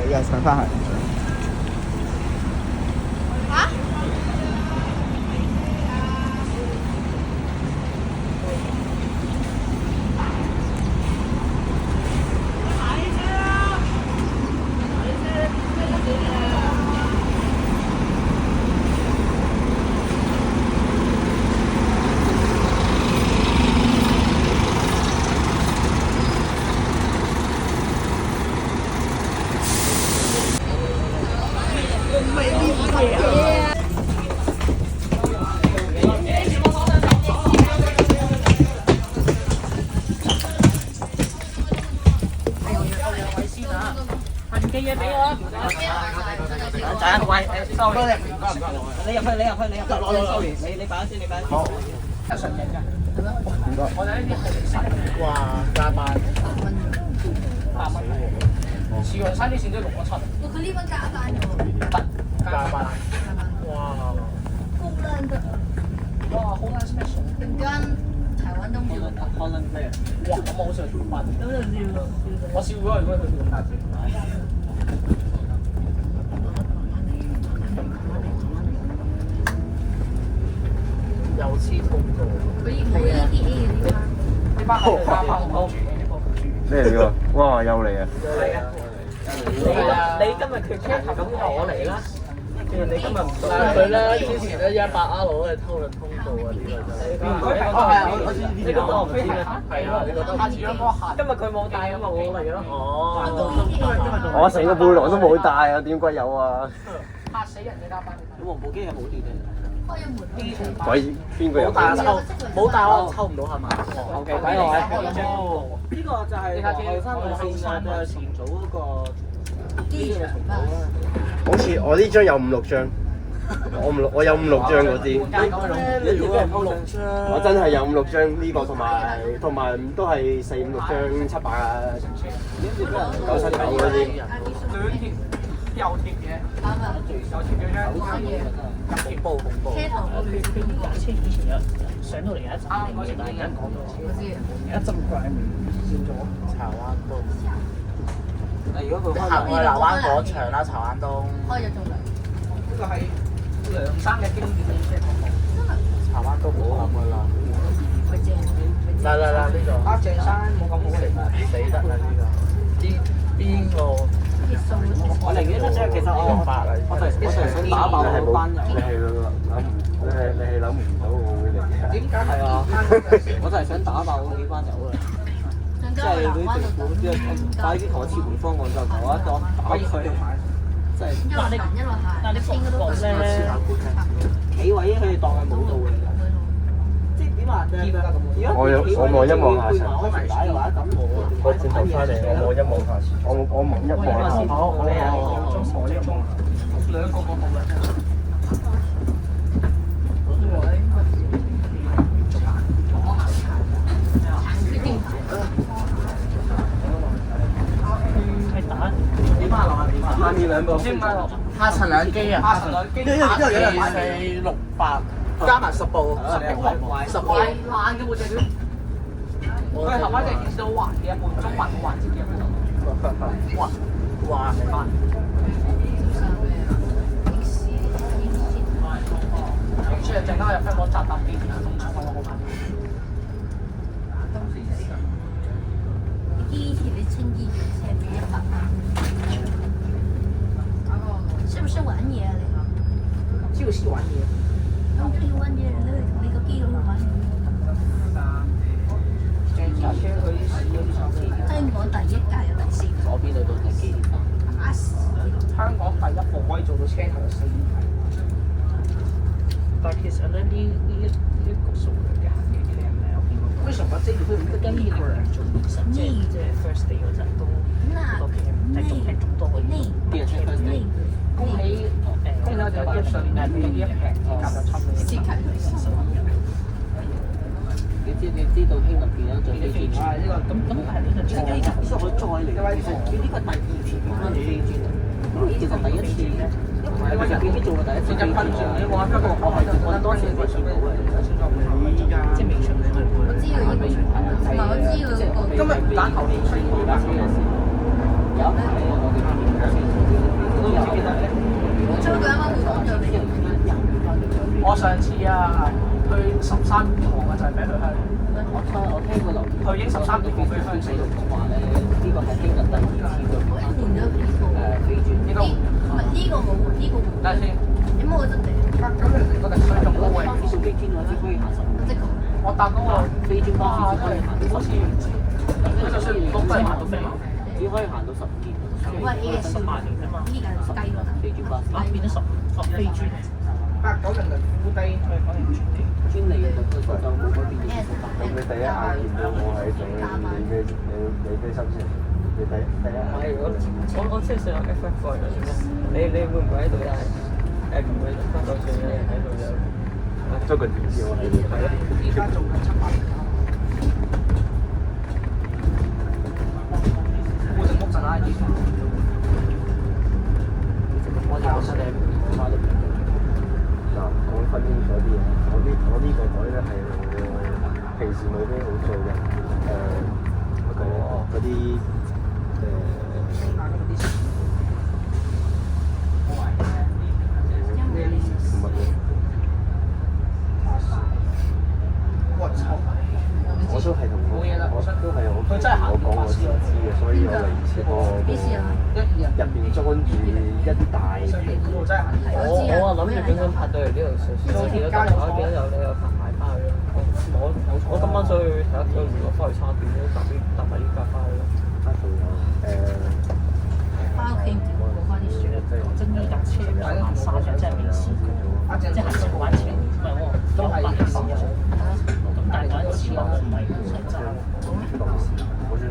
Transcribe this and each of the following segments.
嘅上翻去。哇，加班試過餐啲線都6個7。佢呢班加班嘅加班。哇！好難的。哇，好難食咩餸？跟台灣東西。可能咩？哇！咁我好想去班。我試過，如果去咁大隻。有黐通道。佢冇 EDA 嘅呢班。呢班係加班好住。咩嚟㗎？哇！又嚟啊！你今日缺車頭，咁我嚟啦。既然你今日唔到，佢咧之前咧100R 攞嚟偷人通道啊！呢個真係。呢個我唔知啊。係啊，呢個都下次嗰個客。今日佢冇帶，咁咪我嚟咯。哦。我成個背囊都冇帶啊！點鬼有啊？嚇死人嘅加班。咁黃寶基係冇電嘅。開咗門。鬼邊個有？冇帶我抽唔到係嘛？OK，睇我喺呢個就係後生路線嘅重組嗰個機場啊！好似我呢張有5、6張，我有5、6張嗰啲。我真係有5、6張呢個同埋都係4、5、6張700啊979嗰啲。有貼嘅，有貼嘅入貼報紅報。車頭嗰邊車以前有上到嚟有一陣味嘅，但係而家講到有一陣怪味少咗。柴灣東。如果佢行去南灣廣場啦，柴灣東。開咗仲嚟。呢個係梁生嘅經典嘅車頭。柴灣東冇諗㗎啦。嚟呢個。啊，鄭生冇咁好嚟，死得啦呢個。邊個？我寧願即係其實我就想打爆嗰班人。你係諗唔到我會嚟。點解係啊？我就係想打爆嗰幾班友啊！即係嗰啲政府，快啲同我撤回方案就同我一檔打佢。即係但係你清嗰度咧，企位佢哋當係冇到嘅。即係點話？我望一望下場。我轉頭翻嚟，我望一望下場。我望一望下場。好，我望一望。兩個好嘅。下面兩部。下層兩機啊！下層兩機4、600，加埋10部，10部。爛嘅部隻表。佢係頭嗰隻顯示到環嘅一半，中環冇環節嘅。哇！出嚟陣間入香港站搭地鐵啊，東涌嗰個好近。地鐵你清地鐵車俾100蚊，是不是玩嘢啊你？就是玩嘢。咁中意玩嘢，你去同你個基佬去玩。架車佢香港第一屆啊，第4屆。左邊就到第幾？打死！香港第一部可以做到車頭4。但其實咧呢個數量嘅行嘅 cam 咧，我見過。為什麼這裡會有一個第一個人做實際即係 first day 嗰陣都好多 cam，但係仲多過電車 first day。恭喜我哋有啲順利呢一平夾就差唔多。你知道希臘變咗做飛機轉？咁係呢個飛機就所以我再嚟，佢呢個第2次變翻飛機轉。其實第1次咧，因為飛機做過第1次飛機轉，你話不過我當時未見到嘅，即係未出嚟。我知道呢個，同埋我知道個。今日打球你出現架車嘅時候，有係我哋我上次啊去13堂啊就係俾佢香，我聽過劉佢已經13堂飛香死咗。話咧，呢個係聽日第二次嘅換咗幾個？飛轉。呢個唔係呢個冇換，呢個換。等陣先，有冇嗰隻地？咁你嗰隻水咁高位，小飛轉我只可以行10。即係我搭嗰個飛轉巴士只可以行到好似佢就算唔谷都係行到飛。只可以行到10件。喂，A 嘅少，呢個係雞㗎。飛轉巴士。變咗10飛磚。890烏低，專利嘅就冇乜變嘢。咁你第一眼見到我喺度，你咩心先？你第一眼。我即係上 FF 過嚟你會唔會喺度咧？誒唔會，香港最有人喺度有。捉個電視我喺度。係咯。而家做緊700。我成屋陣 I D。我哋出嚟買到。嗱，我分清楚啲嘢。我呢個袋咧係我平時冇咩好做嘅，嗰啲唔係我操！我都係同我都係我講我先知嘅，所以我嚟試過入邊裝住一大瓶。我諗住本身拍到嚟呢度上次都見到有你有拍牌翻去咯。我今晚想去睇下佢，如果翻去餐館都搭埋呢架翻去咯。仲有翻屋企攞翻啲書，真呢架車行山嘅真係未試過，即係行山玩車，唔係喎，都係嘅事啊。咁但係嗰一次我唔係好想揸喎。嗰張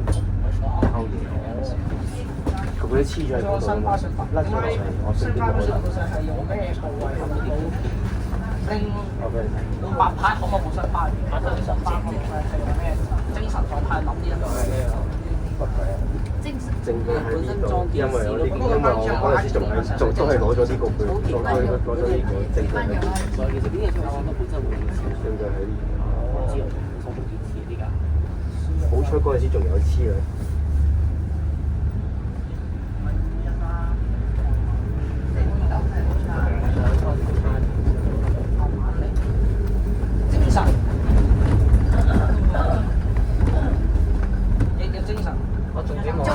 偷嘢，佢嗰啲黐咗喺嗰度，甩咗落嚟，我順便攞。係用咩部位拎500牌可唔可以冇新牌？買到啲新牌係用咩精神狀態諗呢一個嘢？正佢喺呢度，因為我嗰陣時仲係都係攞咗呢個佢，攞咗呢個正佢喺度。所以其實呢個我覺得本身會正佢喺呢我知道收到件事呢架。度。好彩嗰陣時仲有黐嘅。精神，有精神。我仲俾我啱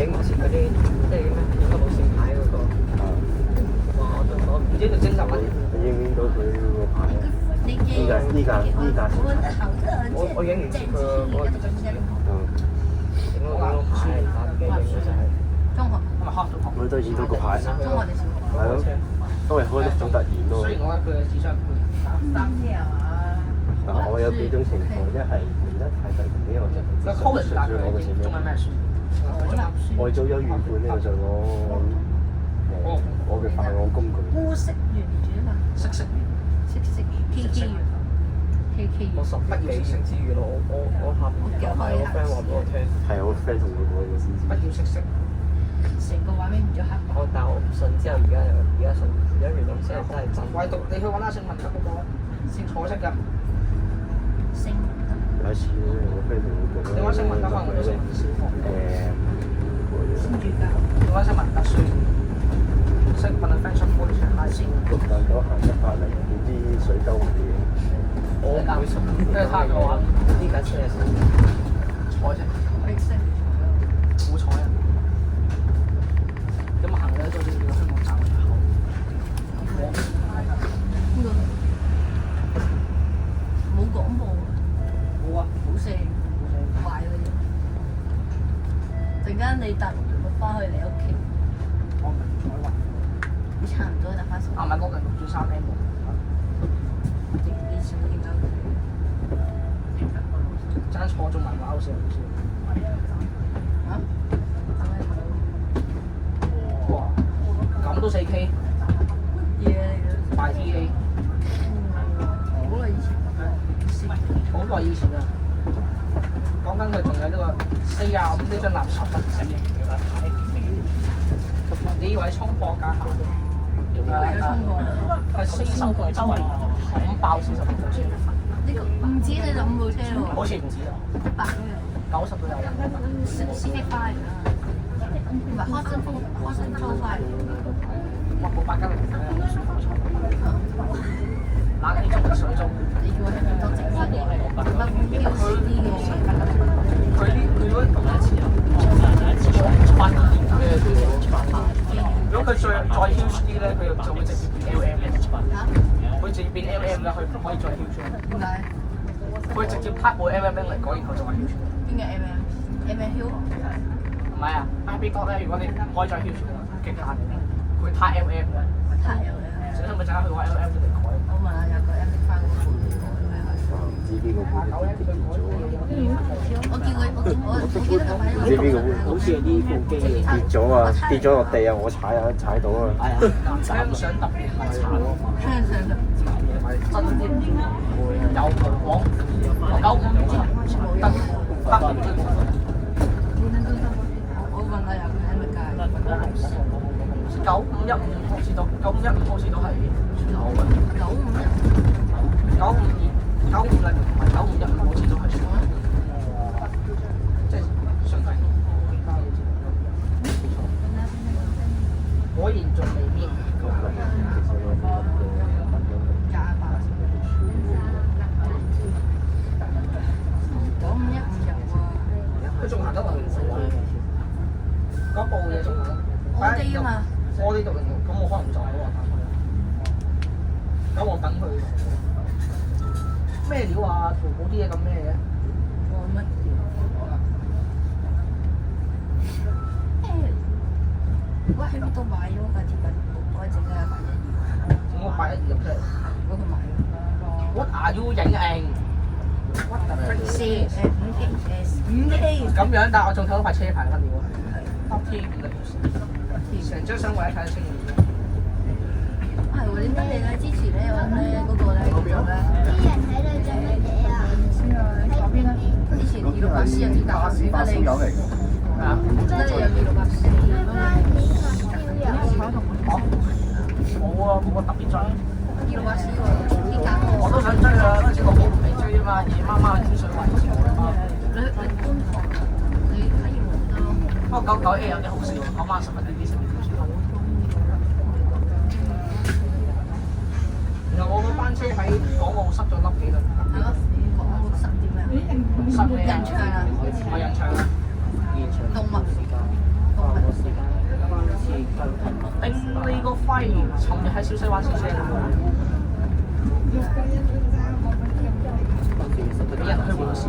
影前嗰啲，即係咩影個路線牌嗰個。我唔知佢精神乜嘢。你影到佢個牌？呢架。我影唔切佢嗰個。影嗰個牌，打機影嗰陣係。中學。我都影到個牌。中學定小學？係咯，都係開得種突然咯。雖然我佢嘅智商嗱，我有幾種情況，一係嚟得太突然呢，我就純粹攞個錢。中文咩書？外組有原本呢，我就攞我嘅犯案工具。烏色原主嘛？識色 KK 原 KK 原。我10幾先知嘅咯，我下邊我 friend 話俾我聽。係我 friend 同我講嘅先知。乜叫識？成個畫面變咗黑白。但係我唔信，之後而家信，而家原來先係真係真。唯獨你去揾下姓文德嗰個，姓楚式㗎。姓有一次咧，我 friend 同我講咧，你揾姓文德可能我都識。先住㗎。你揾姓文德算，識問下 friend 出門出下先。6大九行180，點知水溝唔見。我唔會信，因為他嘅話呢架車係楚式。綠色。好彩啊！咁行咧都要叫香港站後。冇廣播。冇啊！好正，快嗰啲。陣間你搭翻去你屋企，我唔彩雲。差唔多搭翻上。唔係6轉3呢部。以前我點解會？爭錯中文話好笑唔笑？啊？哇！咁都4K？嘢快 TA？好耐以前。好耐以前啊！講緊佢仲有呢個45呢張垃圾筆紙。你以為衝破價下？係40部周圍冚爆40部車。呢個唔止45部車喎。好似唔止啊100都有。90都有。CD5啊，唔係 Hudson 5，哇冇890。冷氣中嘅水中。你叫我係咪多直啲嘅？得 QC 啲嘅。佢如果第一次啊，8年嘅如果佢再 huge 啲咧，佢就會直接變 LM 嘅。佢直接變 LM 啦，佢唔可以再 huge。點解？佢直接 type 部 MM 嚟改，然後就話 huge。邊個 MM？MM Hill？唔係啊 ，IP 角咧，如果你唔可以再 huge，極限佢 type MM 嘅。太有啦！所以咪就係佢話 LM 嚟改。我問下有個 M 翻個款唔知邊個會跌咗。我叫佢，我記得佢擺喺唔知邊個會好似係呢部機嘅。跌咗啊！跌咗落地啊！我踩到啊！係啊，香相特別係慘，香上嘅，真啲有黃95得。我問下有個 M 界。9515好似都9515好似都係有嘅。952唔係9515好似都係全。即係相對果然仲未搣。佢仲行得落去嗰部嘢仲行得。我哋啊嘛。我呢度咁我可能撞到啊！咁我等佢咩料啊？淘寶啲嘢咁咩嘅？我乜料？我喺邊度買咗架鐵品？我整嘅812。我812入出嚟。如果佢買咗。What are you 影影 ？What the frick？ 5K 咁樣，但係我仲睇到塊車牌乜料啊？搭 T 成張相我一睇得清楚。係喎，點解你咧之前咧揾咧嗰個咧叫做咧？啲人喺度做乜嘢啊？喺邊啊？之前264有鐵達，點解你？係啊。真係有264冇啊，冇個特別追。264喎，鐵達喎。我都想追啊，嗰陣時我冇嚟追啊嘛，夜媽媽天水圍先啊嘛。你觀塘，你睇完好多。不過99A 有啲好笑，9晚11啲先。然後我嗰班車喺港澳塞咗粒幾輪。係咯，港澳10點咩？塞咩啊？人場啊！唔係人場啊！動物。頂你個肺！尋日喺小西灣試車俾人去換線。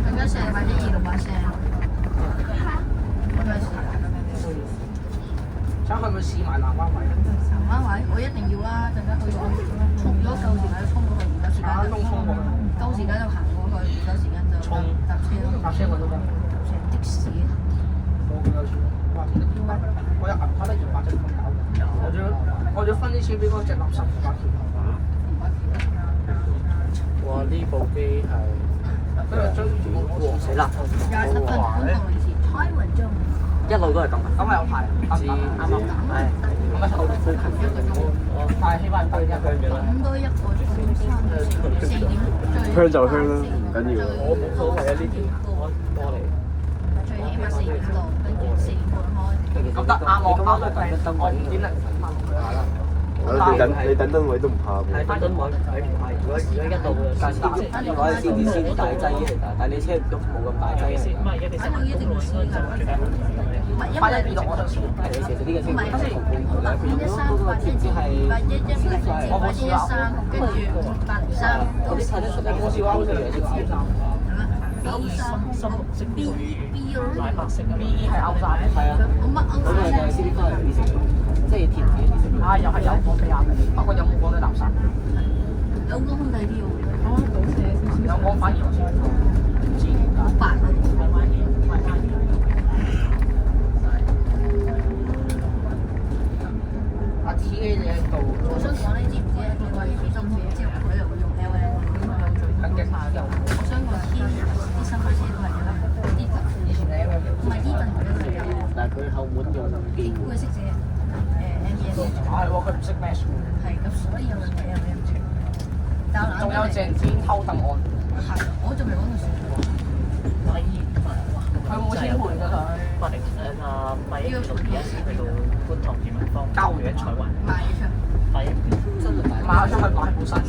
更加成買啲268聲。想去唔去試埋南灣位？南灣位我一定要啦，陣間去到衝，如果夠時間就衝過去，唔夠時間就衝過去。夠時間就行過去，唔夠時間就搭車咯。搭車我都得。的士。冇咁有錢，哇！我有銀卡得200隻咁搞嘅，我要分啲錢俾嗰隻垃圾200條。哇！呢部機係死啦！27分半以前開運中。一路都係咁啊！咁係有排，知啱啱係咁啊，好近但係起碼對一個月啦。咁多1個鐘3、4點香就香啦，唔緊要。我冇所謂啊！呢條過嚟。最起碼4點到，跟住4點半開。咁得啱我5點0你等燈位都唔怕喎。係燈位睇唔係，如果一到架車，如果係先大劑嚟㗎，但係你車都冇咁大劑嘅。反正一定要試㗎。唔係因為812我就試。其實呢個車唔係813、812、813、跟住803。我啲睇得出嚟，我試過好似有啲字。93 B 咯。買白色嘅 B 係歐曬。係啊。我乜歐嗰個就係 C D 卡嚟啲成，即係填自己啲成。啊，又係有貨俾亞美，不過有冇講啲垃圾？有個空底啲喎。有我反而我先唔知點解。白啊！阿 T A 你喺度。我想講你知唔知咧？佢話啲新車即係佢又會用 LM， 很勁下又。我想講啲新牌車都係嘅啦，啲以前你 M M 唔係啲陣佢都係嘅。但係佢後門用電。佢識寫MES。係喎，佢唔識 match 喎。係咁，所以有 LM 車。仲有鄭子堅偷凳案。係，我仲未講到船。佢冇錢賠㗎佢。而家先去到觀塘裕民坊交完彩環，賣出，係買出去買部新嘅。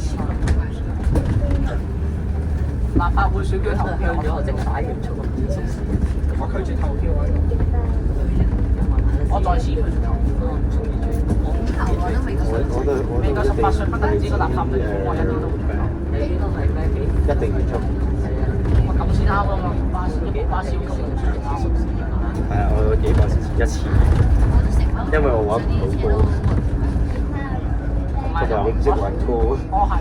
立法會選舉投票咗，即擺完出嚟。我拒絕投票啊！我再次拒絕投票。頭我都未夠未夠18歲不單止個垃圾地方，我一啲都唔投。你都係咩？一定要出。我咁先啱啊嘛！巴士要咁樣係啊，我幾個一次，因為我揾唔到歌，同埋我唔識揾歌。我係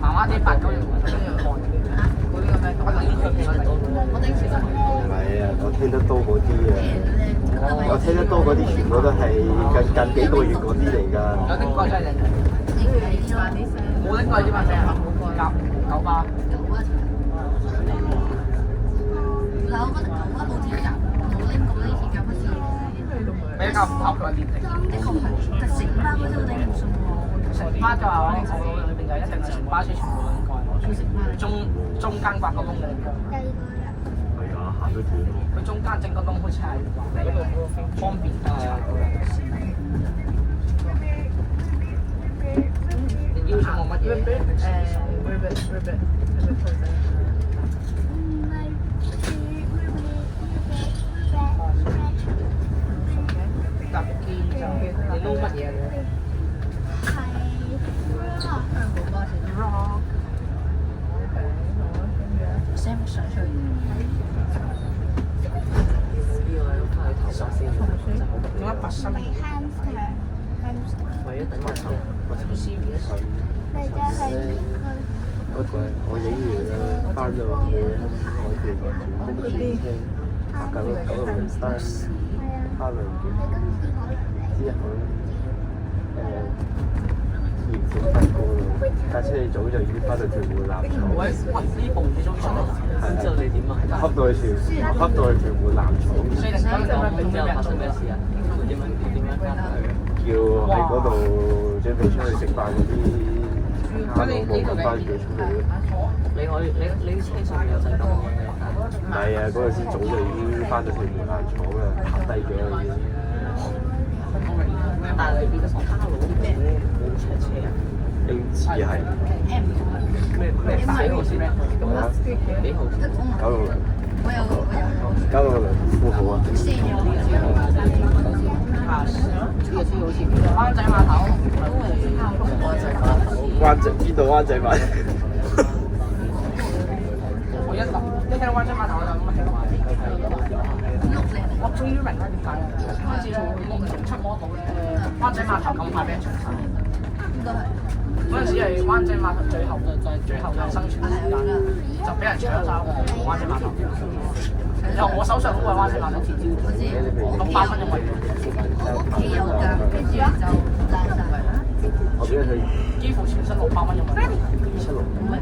麻麻地8、9年嗰啲看嘅。嗰啲咁嘅，我等於佢唔係唔係啊，我聽得多嗰啲啊，我聽得多嗰啲全部都係近幾個月嗰啲嚟㗎。有拎過真係靚，冇拎過啫嘛，成日九巴。嗱，我覺得九巴冇鐵甲，冇拎過呢啲鐵甲好似比較符合佢嘅年齡。的確係，但成班嗰啲都頂唔順喎。成班就話我裏邊就一定係全巴士全部都拎過，中間8個窿嘅。係啊，行得遠。佢中間整個窿好似係嗰度方便啊。你邀請我乜嘢？特別就你撈乜嘢嘅？Sam 上去。點解8身？為咗等我抽，我影完啦，翻咗屋企，我哋全部轉車，搭緊9個3翻兩點之後鹽水翻工咯，架車早就已經翻到屯門南廠。喂，呢部你終於出嚟啦！之後你點啊？恰到去屯門南廠。之後發生咩事啊？點樣翻去？叫喺嗰度準備出去食飯嗰啲哈佬冇咁翻叫出去。你車上有陣咁嘅？唔係啊，嗰陣時早就已經翻到屯門南廠啦，拍低咗啦已經。但係你邊個哈佬冇車啊？應似係咩幾號先？幾號先962。我有962富豪啊！先有呢個先好似灣仔碼頭，邊度灣仔碼頭？我一聽到灣仔碼頭我就諗起話，我終於明啦點解啦！開始我唔出摩到咧，灣仔碼頭咁快俾人搶晒。應該係。嗰陣時係灣仔碼頭最後嘅生存時間，就俾人搶晒灣仔碼頭。由我手上嗰個灣仔碼頭截招，600蚊一位。屋企有㗎，跟住就爛晒。我俾佢幾乎全身600蚊一位。276。唔係，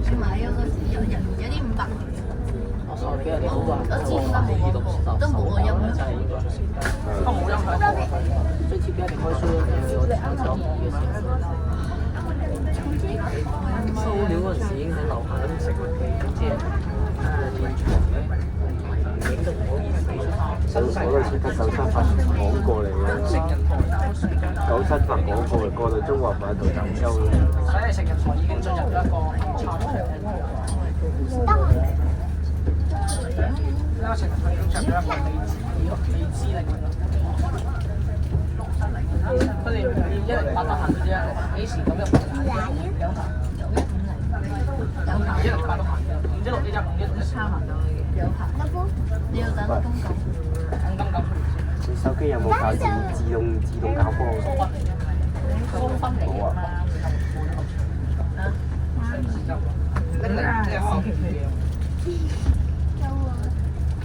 你買嗰個時有啲500。我手機有啲好啊，我知點解冇都冇個音響。都冇音響。最貼俾人開 show 嗰陣時，我走嘅時候，收料嗰陣時已經喺樓下嗰度食嘅，即係現場嘅，影都唔好意思俾出。我嗰次得97發廣過嚟嘅，97發廣過嚟，過到中華碼頭站收嘅。所以食人台已經進入咗一個差場。呢個食人台已經進入咗一個未知嚟嘅。佢哋108行嘅啫，幾時咁樣行？有108都行嘅，唔知6幾1差行到嘅。有排。你要等公狗。你手機有冇搞自動校波？高分嚟嘅嘛。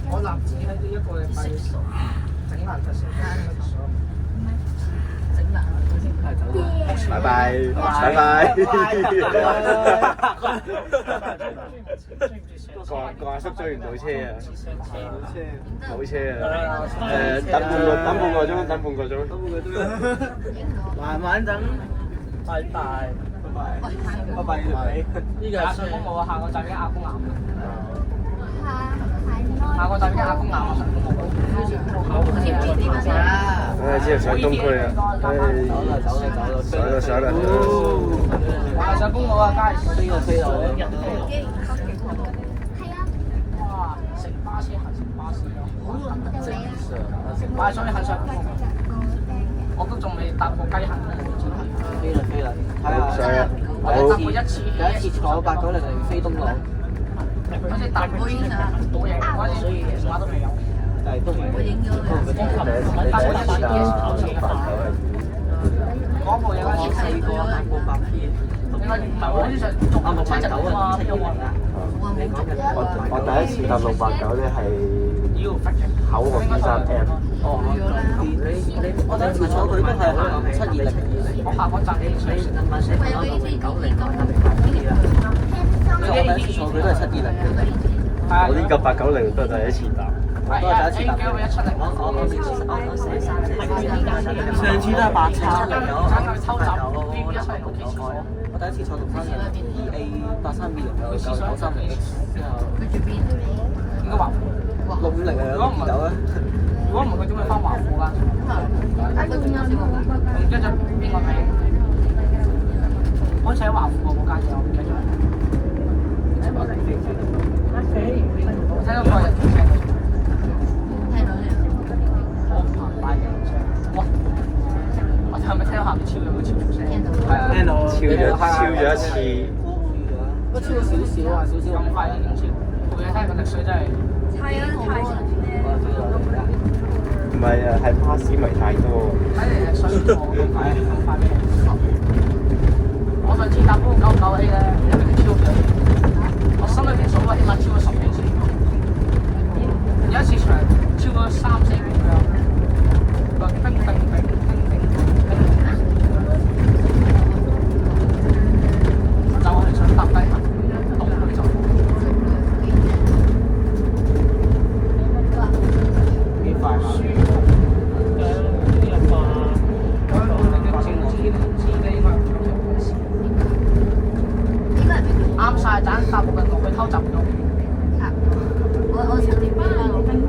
我立志喺呢一個禮拜整爛佢成間嗰啲鎖。整爛佢先係走。拜拜，拜拜。個阿叔追唔到車啊！冇車啊！等半個鐘。慢慢等。拜拜。拜拜。呢個係上公路啊，下個站嘅亞公岩。下個站已經阿公鬧我上公路。之後上東區啦，上啦。我上公路啊，街飛就飛落去。哇！乘巴士行乘巴士咯，所以行上公路，我都仲未搭過雞行咧。飛啦！睇下，有一次坐890嚟飛東朗，嗰次搭過先啊，到嘢嗰陣時電話都未有。但係都唔係。搭過一次嗰部嘢嗰陣時4個8個8 P， 應該唔係我啲上仲啱679啊嘛，邊有運啊？我第一次搭689咧係口個 B3M。哦，我第一次坐佢都係720。我下個站你上我第一次坐佢都係720。我呢個890都係第一次搭。都係第一次搭。上次都係830。我第一次坐630 EA 8320有930X 之後。應該華富。650啊，如果唔係如果唔係佢點會翻華富㗎？唔記得咗邊個名？好似喺華富嗰間嘢，我唔記得咗。我睇到個人聽到。我唔行快嘅車。哇！我係咪聽到下面超咗超速聲？係啊，聽到。超咗一次。不過超少少啊，少少咁快已經超。部嘢聽個力水真係。唔係啊，係巴士迷太多。睇嚟係水貨咁快咩？我上次搭嗰個999A咧，一定超嘅。我心裏邊數過起碼超過10幾次。有一次長超過3、4秒咁樣，個叮叮叮叮叮叮，就係想搭低行，動佢就。幾快下。啱晒盞搭附近落去偷襲咗。我曾經翻到跟住。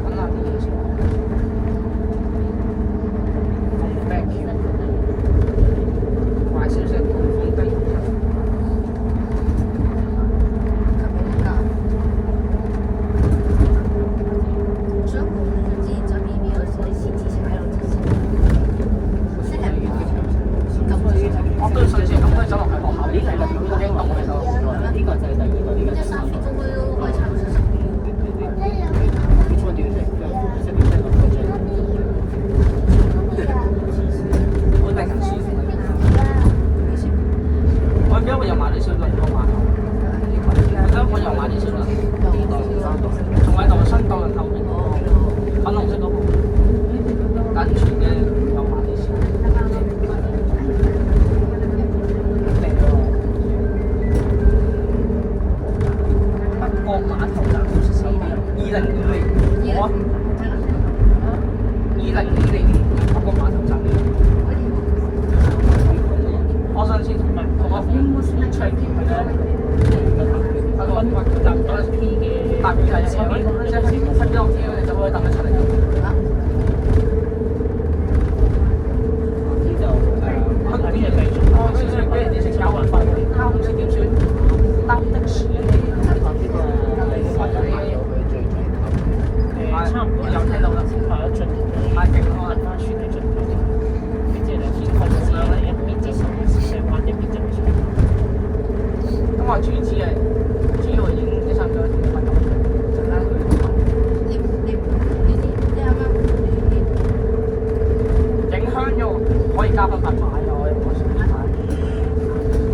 揾下啲嘢先。紅燈橋，快少少紅燈。所以我們就之前在邊邊嗰時，你先至踩落之前，即係我對上次咁佢走落去學校，呢係個點都驚動喺度。呢個就係第二個，呢個即係3分鐘都可以踩到40秒。我定人舒服。我而家會有買啲小輪個碼頭，而家我又買啲小輪，仲喺度新渡輪後面粉紅色嗰部，緊住嘅有買啲小。北角碼頭站2050年，我2050年北角碼頭站。我上次同我出嚟見佢咗，喺個搭嗰啲嘅搭邊係車，即係分咗車你就可以搭佢出嚟。呢就佢嗰啲嘢未做，我先俾人哋食交運費，交唔知點算，搭的士。差唔多有聽到啦，係盡頭，太勁啦！翻船嘅盡頭，即係天空之上一邊之上灣一邊就係上。咁我主要已經一差唔多5分鐘，陣間佢影響咗可以加分牌啊！我上牌，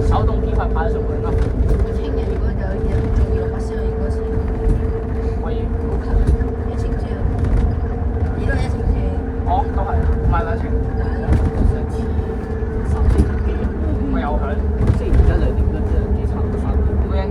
手動編牌上去啦。我聽日如果有人仲要把聲應該先可以。哦，都係，唔係2程，我有響。即係而家2點幾，即係幾差唔多3點。每人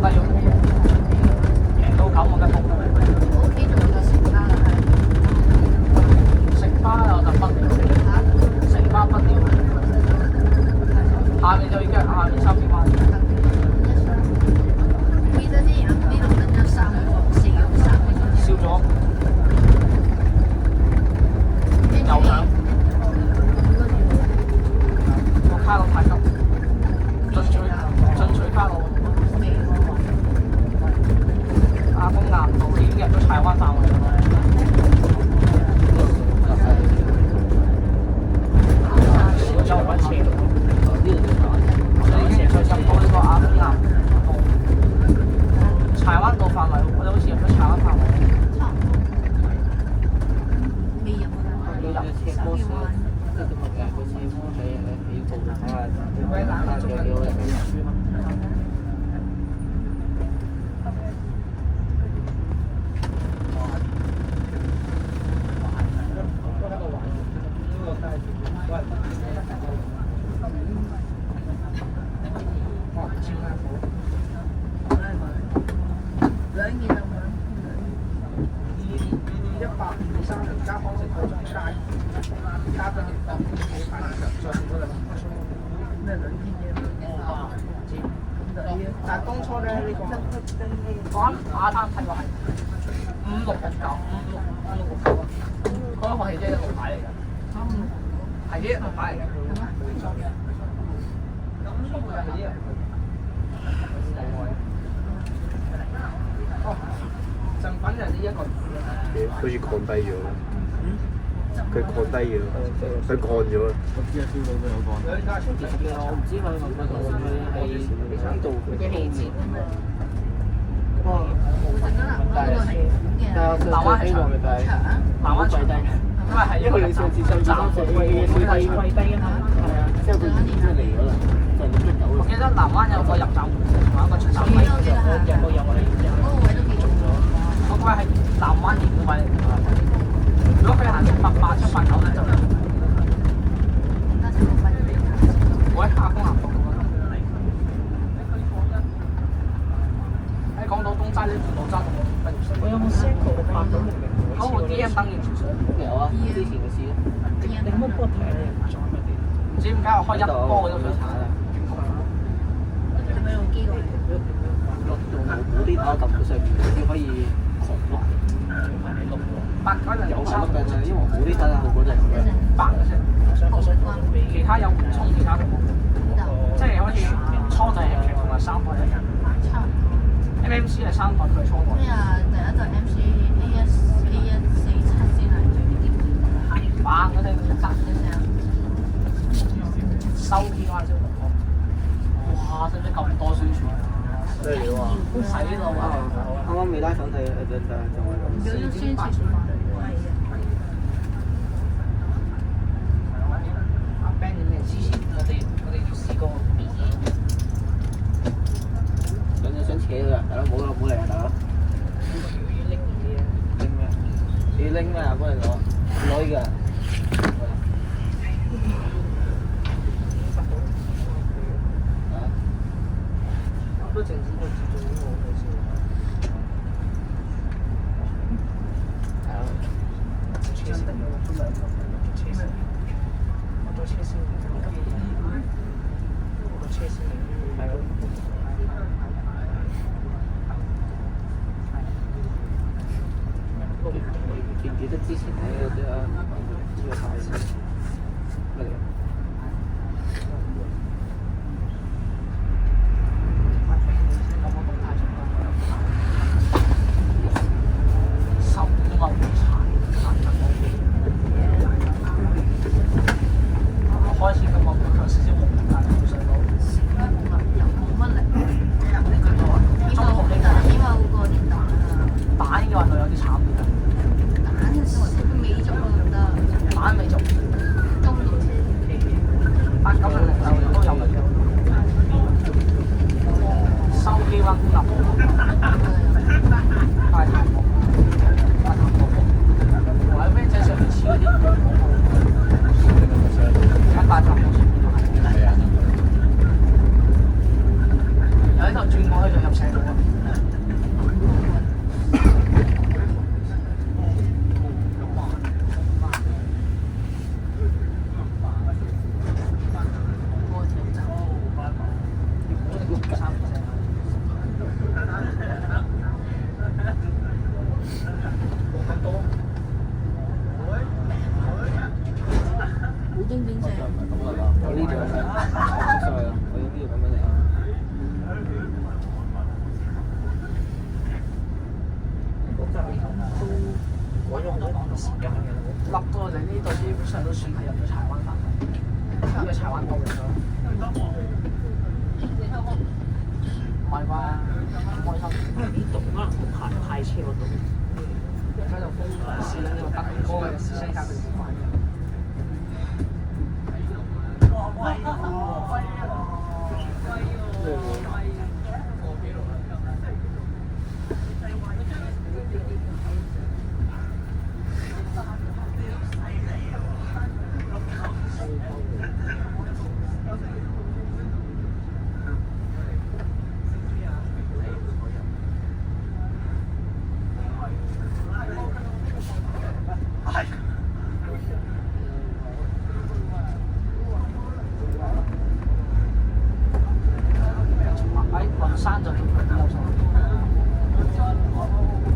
低咗，平到9個雞煲。我屋企仲有個食包啦，食花我就不了，食花不了，下面就已經係下面3千蚊。記得之前呢度等咗3個4個3個鐘。燒咗，又響，個卡路太急，進取卡路。阿公硬度已經入咗柴灣範圍啦。又揾錢，所以其實入到呢個阿公硬度，柴灣道範圍，我哋好似入咗柴灣範圍。未入啊！要入車波士，即係個車波喺起步睇下，睇下仲有幾多人入。但係當初咧呢個講馬灘睇過係5669啊，嗰一個係即係路牌嚟嘅，係啲路牌嚟嘅。哦，贈品就係呢一個。好似降低咗，佢降低咗，佢降咗。我知啊，燒到都有降。我唔知佢係呢度嘅氣節。哇！但係南灣係長，南灣最低，因為係一個上次上站就貴低啊嘛。係啊，之後佢已經嚟咗啦，就唔見到。我記得南灣有個入站，同埋一個出站位，有嗰個位係南灣園嘅位。如果佢行88、789咧就我喺下風南道喺港島東齋呢條路揸到我有冇 set 過拍到明明嗰個 DM 燈要住上，有啊，之前嘅事咯。你乜波睇你唔撞嗰啲？唔知點解我開1波嗰度水產啊！用嗰啲打揼佢上面，先可以狂滑。8嗰陣有乜嘅啫，因為嗰啲打後嗰陣白嘅啫，其他有唔衝，其他都冇，即係好似初代劇同埋3代一樣。MMC 係3代，佢係初代。咩啊？第一代 MC A147先係最經典。哇！嗰啲白嘅聲。收片嗰陣時，哇！使唔使咁多宣傳？咩料啊？洗腦啊！啱啱未拉粉睇就有咗宣傳。阿 Ben 之前我哋試過想扯佢啊！大佬冇嚟啊！大佬拎咩？你拎咩啊？幫你攞依個。都整支個自動我先。係啊，車先，我做車先，我做車先，係咯。記唔記得之前咧有啲呢個牌子咩嚟？上都算係入咗柴灣範圍，因為柴灣島嚟咗。唔係啩？唔開心。呢度可能派車嗰度。喺度試緊呢個特別高嘅試車價佢點買？山就叫佢溝山，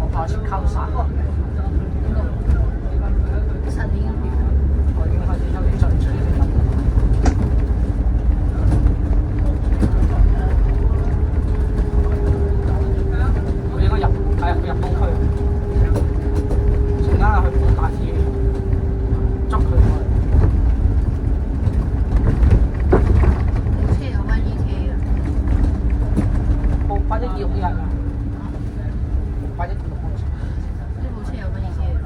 我怕似溝山。山邊我已經開始有啲進取嘅感覺。佢應該入東區，陣間去大醫院捉佢過嚟。冇車有乜意車㗎？快啲叫啲人啊！快啲叫到公司。呢部車有乜意車㗎？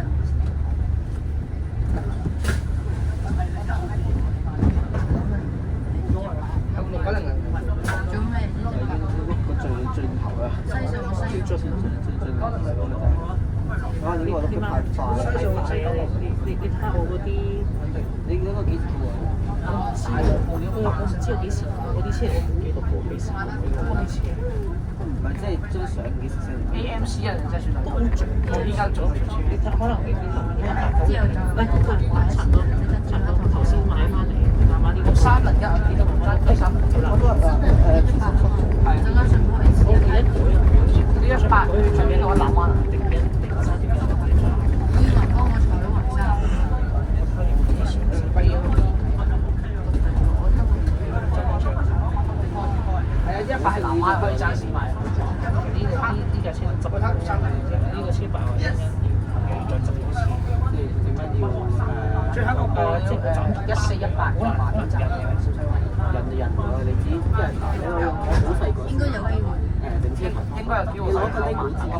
可能做咩？個最頭啊！西上西。啊！呢個都太快啦！你睇下我嗰啲，你嗰個幾條啊？我唔知道幾時嗰啲車，我冇記錄過幾時嗰啲車。唔係，即係張相幾時先 AMC 啊，真係算係。都好準，我依家做住。你睇可能你之後就喂，嗰個差唔多頭先買翻嚟，啱啱呢個三文一啊，幾多唔爭？第三文一啦。係。陣間順開始。我記得呢一百最邊度南灣啊？定3點以為幫我坐咗雲山。係啊，一百係南灣可以暫時買。呢架車執呢個車8萬1，再執多次，點解要最後一個即係1418可能買咗站嘅小西灣。人喎，你知啲人我好細個。應該有機會。定車應該有機會攞個呢本紙呢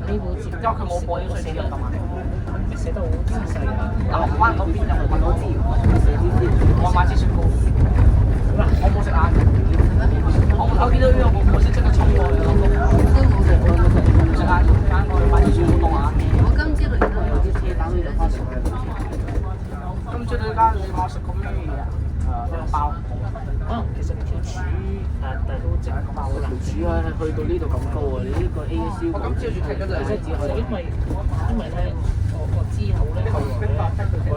本紙，因為佢冇播啲水紙咁嘛。寫得好仔細。南灣嗰邊有冇揾到資源？我買支雪糕。好啦，我冇食晏。我見到呢個我先即刻衝過去咯。都冇食過。食晏間我去買支雪糕凍下。我今朝嚟到有啲車打到有啲熟嘅。今朝呢間你話我食過咩嘢啊？呢個包。可能其實條柱但係都整個包啦。條柱係去到呢度咁高啊！你呢個 ASU 我今朝住睇咗兩隻字，因為咧，我之後咧，佢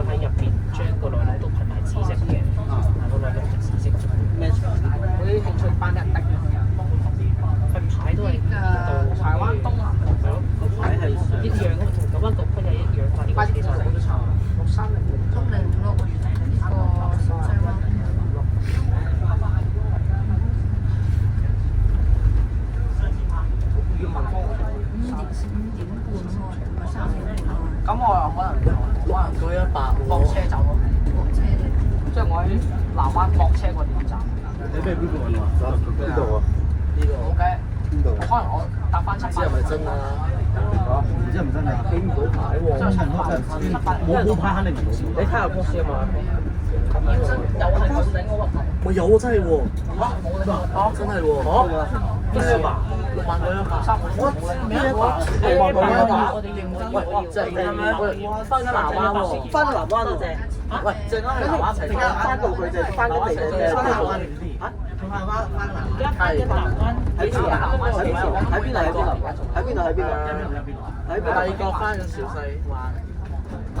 喺入邊將個內裏都噴埋紫色嘅，個內裏係紫色。咩？嗰啲興趣班一滴。份牌都係柴灣東南。係咯，個牌係一樣嘅，同九灣局區係一樣，但係呢個其實好差。630。606呢個小西灣。咁我又可能嗰100駁車走咯，即係我喺南灣駁車個電站。你咩邊個啊？邊度啊？呢個。好嘅。邊度？可能我搭翻700。唔知係咪真啊？嚇？唔知係咪真㗎？起唔到牌喎。冇牌肯定唔到。你睇下公司啊嘛。有係佢整嗰個頭。我有真係喎。嚇？真係喎。嚇？咩啊？6萬幾啊？3萬。咩啊？我哋認真。喂，即係翻緊南灣喎，翻南灣喎。喂，陣間去南灣一齊翻到佢就翻緊嚟嘅，翻南灣嚟啲。嚇？南灣翻南。而家翻緊南灣。喺邊啊？喺邊度？喺邊度？喺邊度？喺邊度？喺邊度？第二個翻緊小西灣。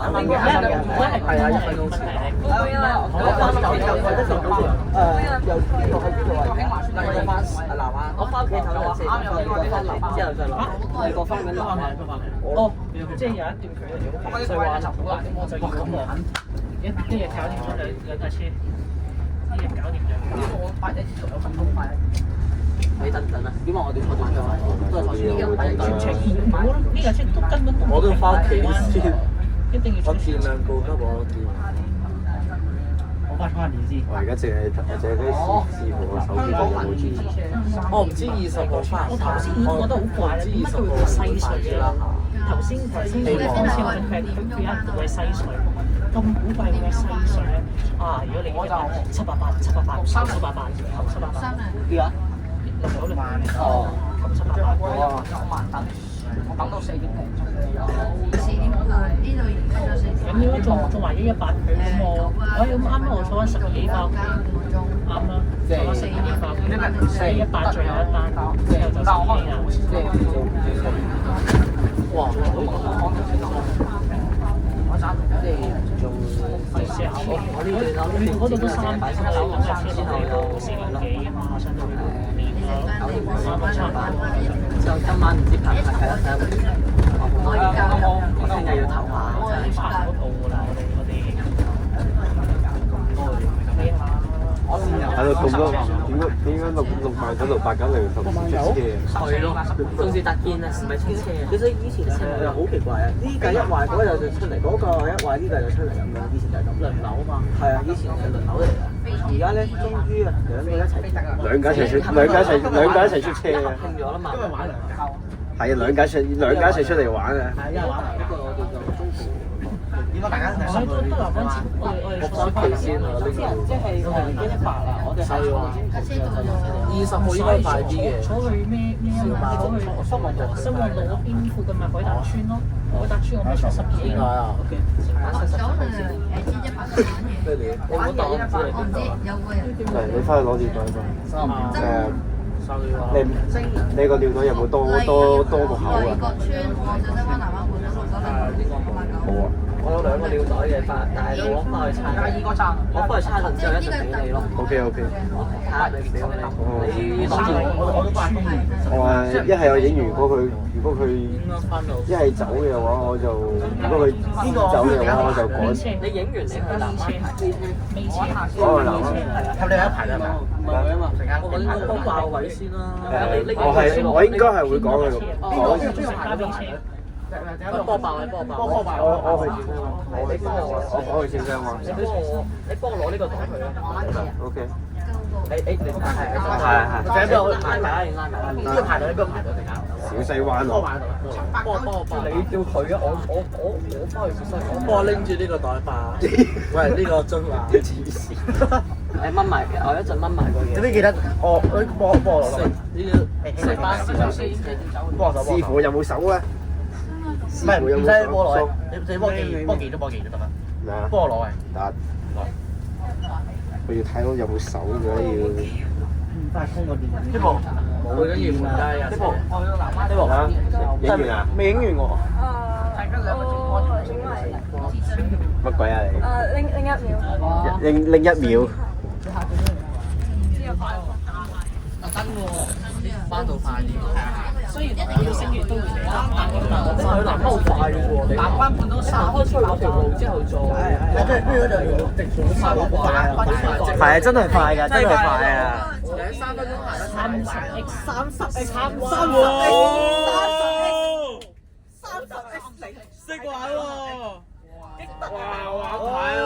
係啊，1分鐘前。我翻9點，或者10點前。由邊度去邊度啊？第二個翻南灣。我翻屋企唞陣先，翻南灣之後再落。第二個翻緊南灣。哦，即係有一段距離好近，所以話就好難，我就要咁喎。一日搞掂咗兩架車，一日搞掂咗。我8日仲有份好快。你等等啊，點解我哋坐電車都係坐電車？我呢架車都根本都我都要翻屋企先。一定要我電量告急我電。我而家淨係嗰啲視乎我手機度有冇注意。我唔知20號翻唔翻，我覺得好怪啦，點解佢會有西水啦？頭先你講笑話，佢有一個係西水，咁古怪嘅西水咧啊！如果你788、依家哦，哇，9萬等，我等到4點零鐘都有。4點半呢度而家就4點。咁應該仲埋咗100佢咁我，咁啱啱我坐翻10幾包，啱啦，坐翻4幾包，100最後一單，之後就10幾啊。哇！我嗰度都3百先樓，咁就先去到4幾啊嘛，上到去6年啦，差唔多。就今晚唔知拍唔拍睇下我聽日要投下。差唔多到㗎啦，我哋喺度咁多，點解錄埋咗689同出車？係咯，仲是特見啊，唔係出車。其實以前係好奇怪啊，呢架一壞嗰個就出嚟，嗰個一壞呢架就出嚟咁樣。以前就係咁輪流啊嘛。係啊，以前係輪流嚟㗎。而家咧，終於啊，兩架一齊出車啊！拼咗啦嘛。因為玩係啊，兩架一齊出嚟玩啊！係因為玩呢個我哋就中途。應該大家我我翻期先啊！呢個即係我哋100啦，我哋係20號應該快啲嘅。坐去咩啊？坐去新旺道嗰邊附近咪海達村咯，海達村我咪坐12幾個。OK。咩嚟？我冇打，我唔知。係你翻去攞尿袋你個尿袋有冇多個口啊？冇啊。我有2個尿袋嘅，但係我翻去餐，我翻去餐完之後一陣俾你咯。OK。睇下你俾我你。我話一係我影完如果佢一係走嘅話，我就如果佢走嘅話，我就趕。你影完你去南灣未車，哦，南灣係你有一排係嘛？唔係啊嘛，我揾個幫爆位先啦。我應該係會講佢波爆位，我去轉聲嘛，我去轉聲嘛。你幫我攞呢個袋去啊。OK。你係。係。這邊我排隊應該呢個排隊小西灣喎。幫我，你叫佢啊！我翻去小西灣。幫我拎住呢個袋吧。喂，呢個樽啊！黐線。你掹埋嘅，我一陣掹埋個嘢。點解記得我幫我攞？呢個食巴士就4點走。師傅有冇手啊？唔係唔使幫我攞，你幫記就得啦。咩啊？幫我攞係。得。我要睇到有冇手嘅要。快通個電。呢部冇緊要唔得啊！呢部啊？影完啊？未影完喎。乜鬼啊你？拎1秒。拎1秒。翻到快啲。雖然每個星期都會嚟啦，但係去南灣好快嘅喎，南灣半到3開出去嗰條路之後做。即係邊嗰度直數快好快。係啊，真係快㗎，真係快啊！3分鐘行得30X 識玩喎！哇，玩牌喎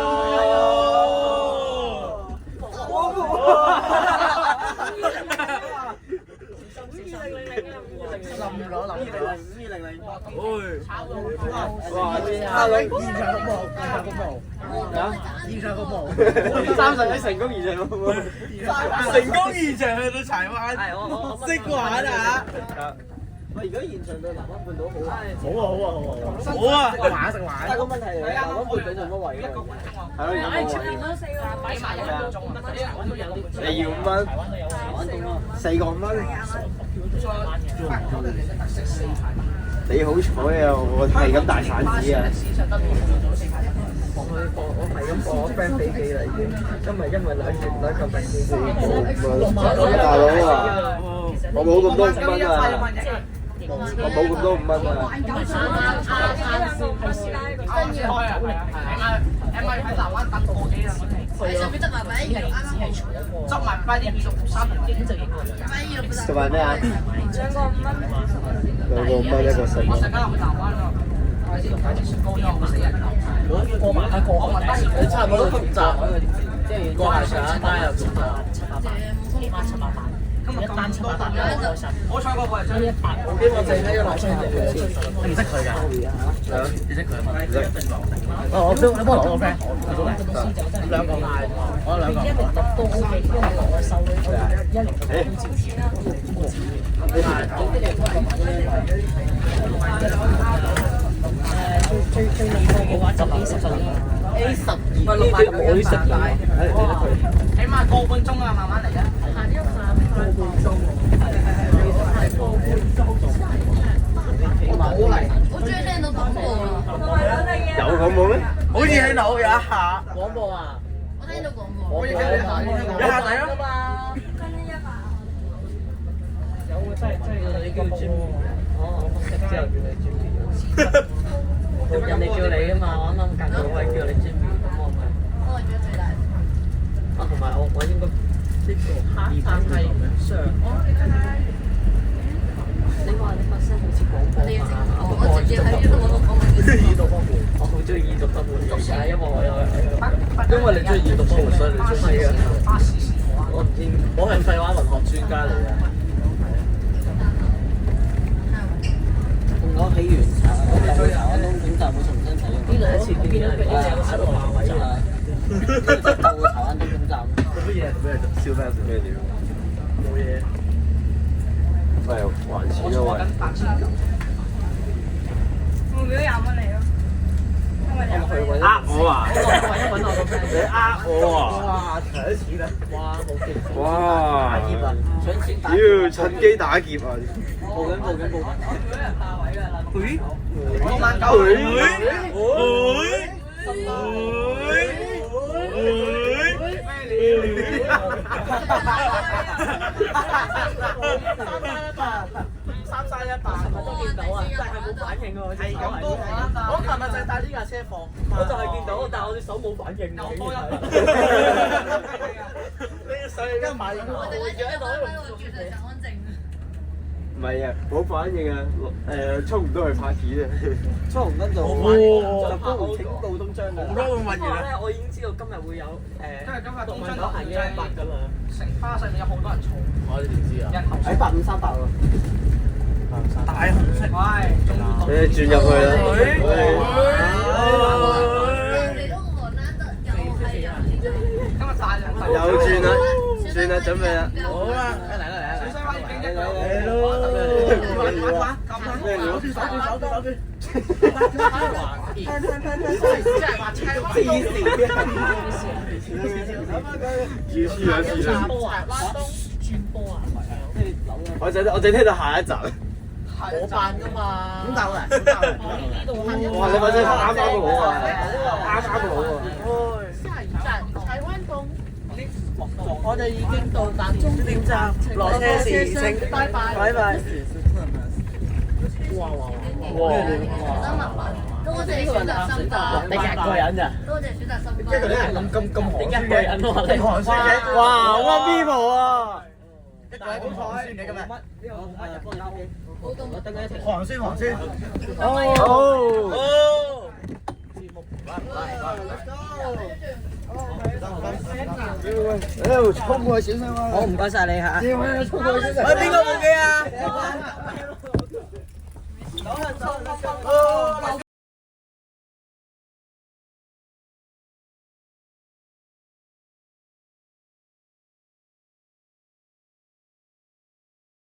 ！30成功完成服務，成功完成去到柴灣，識玩啊！喂，如果現場對南灣半島好啊！好啊！玩！但係個問題係南灣半島做乜位㗎？係咯，你要5蚊，4個5蚊。你好彩啊！我係咁大散紙啊！我係咁我 friend 俾機啦已經，今日因為兩球平機大佬啊！我冇咁多5蚊啊！我冇咁多5蚊啊！喺南灣等過幾啦，執埋快啲23影就影過嚟。同埋咩啊？2個5蚊，1個10蚊。我成間去南灣咯，快啲雪糕因為我死人頭。過埋，差唔多咁雜。過下上一單又點啊？起碼700萬，一單700萬都好開心。我坐嗰個係呢一百我邊個淨係一落車嚟嘅？你唔識佢㗎？你識佢嗎？唔識。你幫我攞個 friend，兩個嗌，我兩個。一年都 OK，因為我收咗1年嘅工資錢。最厲害嘅話就 A12 啦。A12，呢啲我食大，起碼個半鐘啊，慢慢嚟啊。我終於聽到廣播啦！有廣播咩？好似喺度有一下廣播啊！我聽到廣播。我亦聽到一下睇啊嘛。有啊，真係你叫 Jimmy，哦，我食之後叫你 Jimmy。人哋叫你啊嘛，我啱啱隔咗位叫你 Jimmy，咁我咪。我係最大。啊，同埋我應該呢個二班係上。你話你把聲好似廣播我直接喺呢度講耳讀方面，我好中意耳讀方面，因為我有，因為你中意耳讀方面，所以你中意嘅。我唔知，我係廢話文學專家嚟嘅。我起完我去台灣東莞就會重新使用。呢度一次見到你喺度話位啊！到台灣東莞站。做乜嘢？咩笑咩？做咩料？冇嘢。喂，還錢啊喂！我俾咗20蚊你咯。呃我啊！你呃我啊！哇！搶錢啊！哇！冇勁！哇！打劫啊！搶錢打劫！妖，趁機打劫啊！報緊！我萬九。3山1霸，我都見到啊，真係冇反應喎，係咁多。我琴日就係帶呢架車放，我就係見到，但係我隻手冇反應。有多一百。你上去一買，我約一度。絕對安靜。唔係啊，冇反應啊！衝唔到去拍片啊！衝紅燈就就高回請告東張㗎。唔該，我問完咧，我已經知道今日會有動漫九行118㗎啦。城巴上面有好多人嘈，我哋點知啊？人頭喺8538喎。大紅色，喂，你轉入去啦！今日大人頭。又轉啦，轉啦，準備啦！好啦，嚟啦嚟啦！小西灣已經一個。嚟咯！咩料？手機。即係話車灣。要黐兩次啦！波啊，轉波啊，我淨聽到下一集。我扮㗎嘛。咁但係呢度哇！你把聲啱個佬啊！啱個佬啊！下一站台灣東。我哋已經到達終點站，落車時請拜拜。拜拜。哇！多謝選擇深化。你一個人咋？多謝選擇深化。一個人咁寒酸嘅，你寒酸嘅。哇！好啱 Vivo 啊！一個人咁寒酸，你今日呢個冇乜人幫你撈機。好凍。我等緊一條。寒酸。好。節目衝過去小心啊！好，唔該曬你嚇。衝過去小心！邊個部機啊？